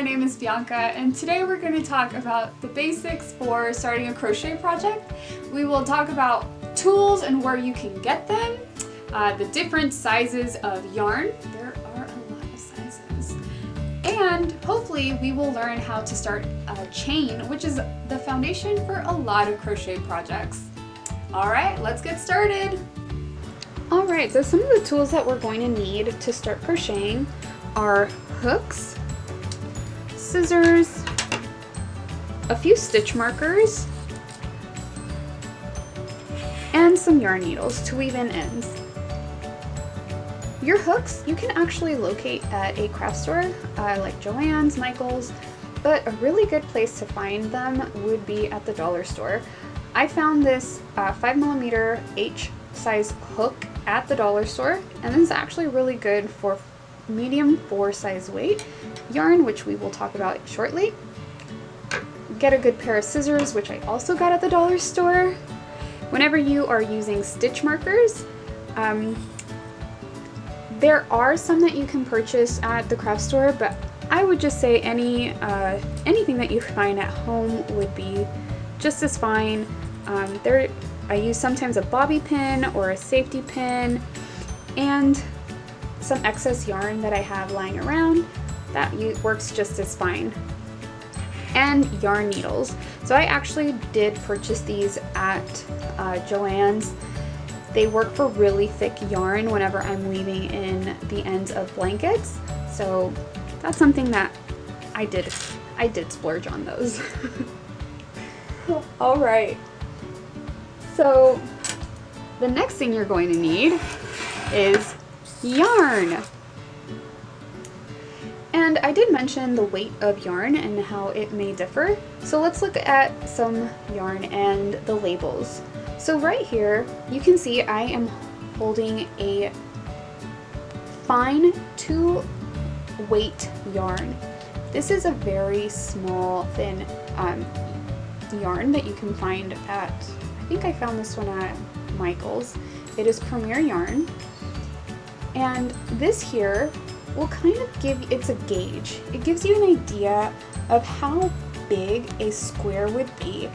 my name is Bianca, and today we're going to talk about the basics for starting a crochet project. We will talk about tools and where you can get them, the different sizes of yarn. There are a lot of sizes. And hopefully we will learn how to start a chain, which is the foundation for a lot of crochet projects. Alright, let's get started! Alright, so some of the tools that we're going to need to start crocheting are hooks, scissors, a few stitch markers, and some yarn needles to weave in ends. Your hooks you can actually locate at a craft store like Joann's, Michael's, but a really good place to find them would be at the dollar store. I found this 5mm H size hook at the dollar store, and this is actually really good for medium 4 size weight yarn, which we will talk about shortly. Get a good pair of scissors, which I also got at the dollar store. Whenever you are using stitch markers, there are some that you can purchase at the craft store, but I would just say anything that you find at home would be just as fine. I use sometimes a bobby pin or a safety pin and some excess yarn that I have lying around. That works just as fine. And yarn needles. So I actually did purchase these at Joann's. They work for really thick yarn whenever I'm weaving in the ends of blankets. So that's something that I did splurge on those. All right. So the next thing you're going to need is yarn. And I did mention the weight of yarn and how it may differ. So let's look at some yarn and the labels. So right here, you can see I am holding a fine 2-weight yarn. This is a very small, thin yarn that you can find at, I think I found this one at Michael's. It is Premier Yarn. And this here will kind of it's a gauge. It gives you an idea of how big a square would be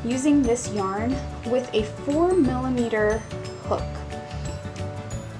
using this yarn with a 4mm hook.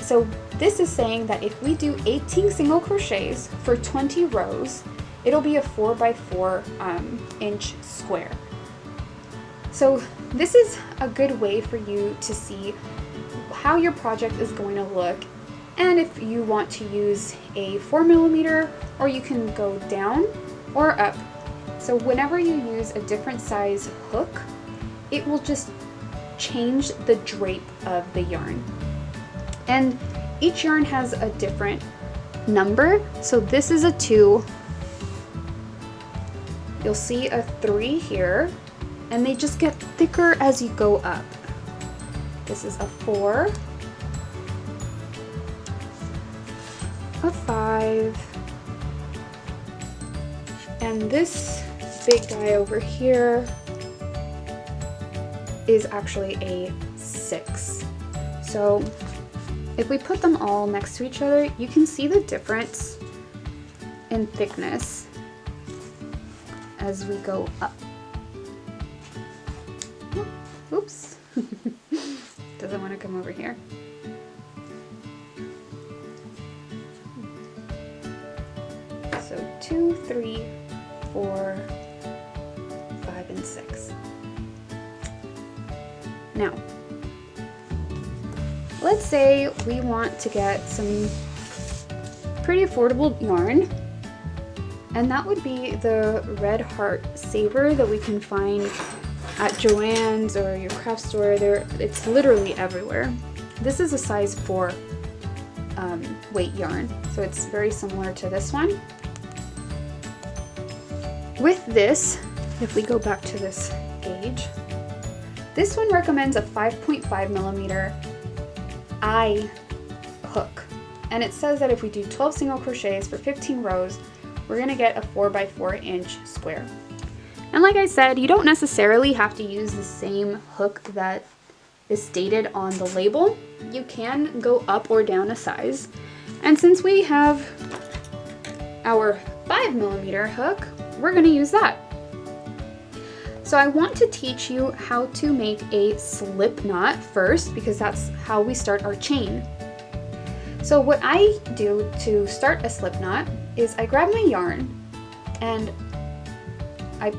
So this is saying that if we do 18 single crochets for 20 rows, it'll be a 4x4 inch square. So this is a good way for you to see how your project is going to look, and if you want to use a 4mm, or you can go down or up. So whenever you use a different size hook, it will just change the drape of the yarn. And each yarn has a different number. So this is a 2. You'll see a 3 here, and they just get thicker as you go up. This is a 4, a 5, and this big guy over here is actually a 6. So if we put them all next to each other, you can see the difference in thickness as we go up. Oops. Doesn't want to come over here. So 2, 3, 4, 5, and 6. Now, let's say we want to get some pretty affordable yarn, and that would be the Red Heart Saver that we can find at Joann's or your craft store. It's literally everywhere. This is a size 4 weight yarn, so it's very similar to this one. With this, if we go back to this gauge, this one recommends a 5.5mm eye hook, and it says that if we do 12 single crochets for 15 rows, we're going to get a 4x4 inch square. And like I said, you don't necessarily have to use the same hook that is stated on the label. You can go up or down a size. And since we have our 5mm hook, we're going to use that. So I want to teach you how to make a slip knot first, because that's how we start our chain. So what I do to start a slip knot is I grab my yarn and I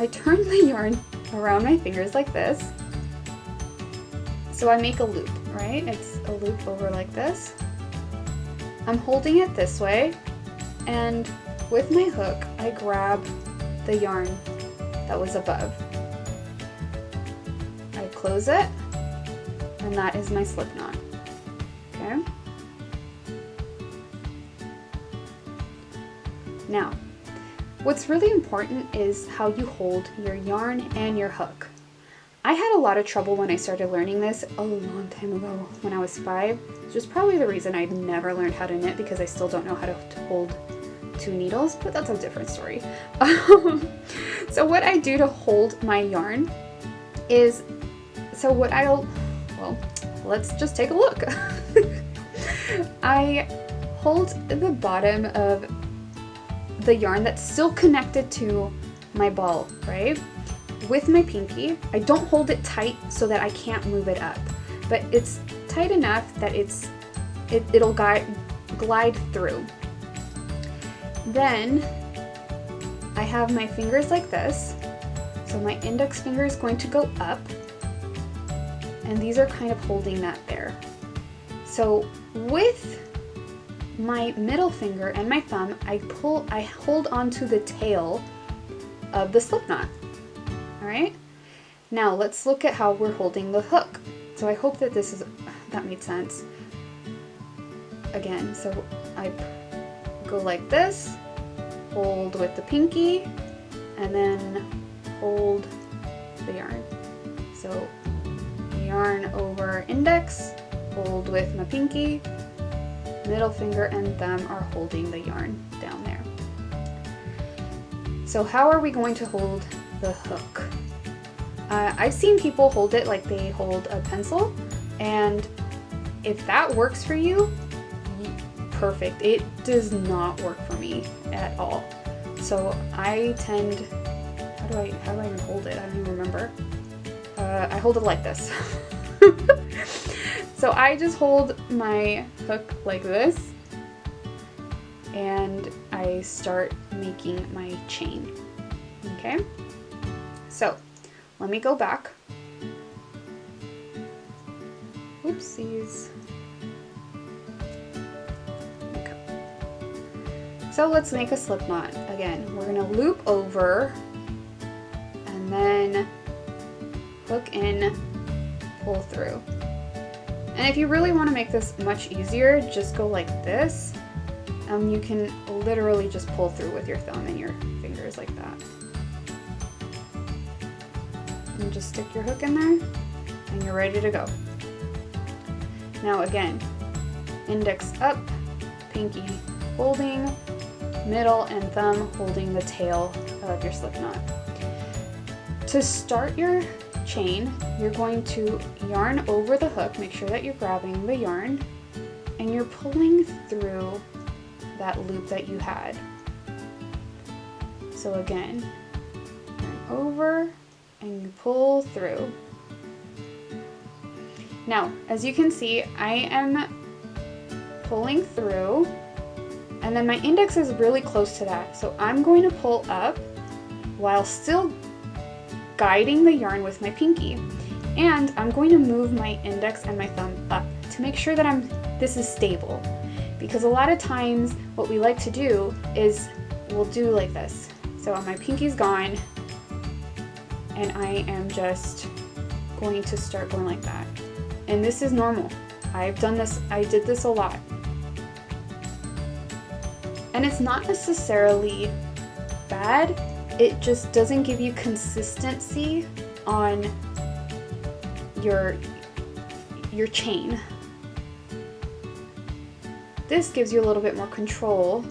turn the yarn around my fingers like this. So I make a loop, right? It's a loop over like this. I'm holding it this way, and with my hook, I grab the yarn that was above. I close it, and that is my slip knot. Okay? Now, what's really important is how you hold your yarn and your hook. I had a lot of trouble when I started learning this a long time ago when I was 5, which is probably the reason I never learned how to knit, because I still don't know how to hold 2 needles, but that's a different story. So what I do to hold my yarn is, well, let's just take a look. I hold the bottom of the yarn that's still connected to my ball, right? With my pinky. I don't hold it tight so that I can't move it up, but it's tight enough that it'll glide through. Then I have my fingers like this. So my index finger is going to go up, and these are kind of holding that there. So with my middle finger and my thumb, I hold onto the tail of the slip knot. All right. Now let's look at how we're holding the hook. So I hope that that made sense. Again, so I go like this, hold with the pinky, and then hold the yarn. So yarn over index, hold with my pinky, middle finger and thumb are holding the yarn down there. So how are we going to hold the hook? I've seen people hold it like they hold a pencil, and if that works for you, perfect. It does not work for me at all. So I tend, how do I even hold it? I don't even remember. I hold it like this. So I just hold my hook like this, and I start making my chain. Okay? So let me go back. Oopsies. Okay. So let's make a slip knot. Again, we're gonna loop over and then hook in, pull through. And if you really want to make this much easier, just go like this. You can literally just pull through with your thumb and your fingers like that. And just stick your hook in there, and you're ready to go. Now again, index up, pinky holding, middle and thumb holding the tail of your slip knot. To start your chain, you're going to yarn over the hook, make sure that you're grabbing the yarn, and you're pulling through that loop that you had. So again, yarn over and you pull through. Now, as you can see, I am pulling through, and then my index is really close to that. So I'm going to pull up while still guiding the yarn with my pinky. And I'm going to move my index and my thumb up to make sure that this is stable. Because a lot of times what we like to do is we'll do like this. So my pinky's gone, and I am just going to start going like that. And this is normal. I've done this, I did this a lot. And it's not necessarily bad, it just doesn't give you consistency on your chain. This gives you a little bit more control.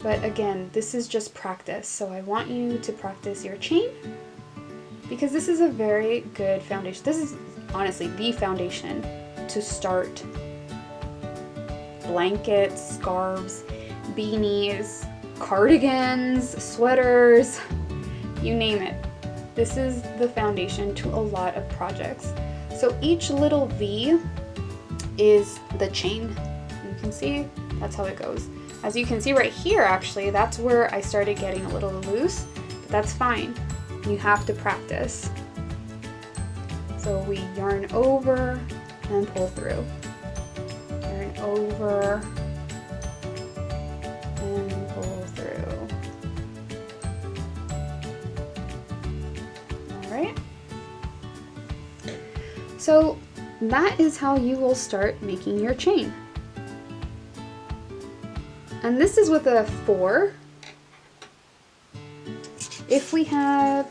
But again, this is just practice. So I want you to practice your chain, because this is a very good foundation. This is honestly the foundation to start blankets, scarves, beanies, cardigans, sweaters, you name it. This is the foundation to a lot of projects. So each little V is the chain. You can see that's how it goes. As you can see right here, actually, that's where I started getting a little loose, but that's fine. You have to practice. So we yarn over and pull through. Yarn over and pull through. All right. So that is how you will start making your chain. And this is with a 4. If we have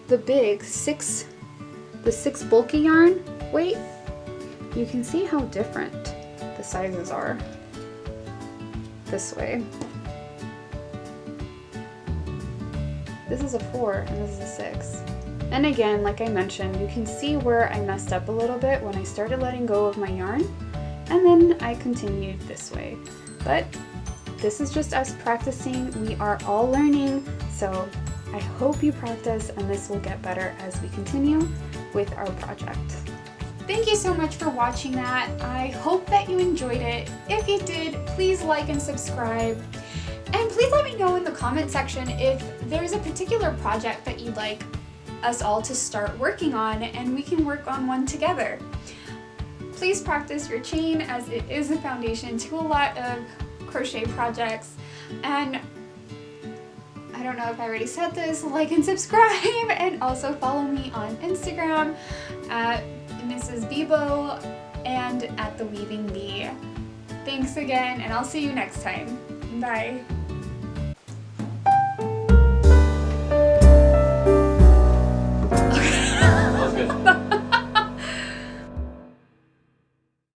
the 6 bulky yarn weight, you can see how different the sizes are this way. This is a 4 and this is a 6. And again, like I mentioned, you can see where I messed up a little bit when I started letting go of my yarn, and then I continued this way. But this is just us practicing. We are all learning, so I hope you practice and this will get better as we continue with our project. Thank you so much for watching that. I hope that you enjoyed it. If you did, please like and subscribe. And please let me know in the comment section if there's a particular project that you'd like us all to start working on and we can work on one together. Please practice your chain as it is the foundation to a lot of crochet projects. And I don't know if I already said this, like and subscribe, and also follow me on Instagram at Mrs. Bebo and at The Weaving Bee. Thanks again, and I'll see you next time. Bye.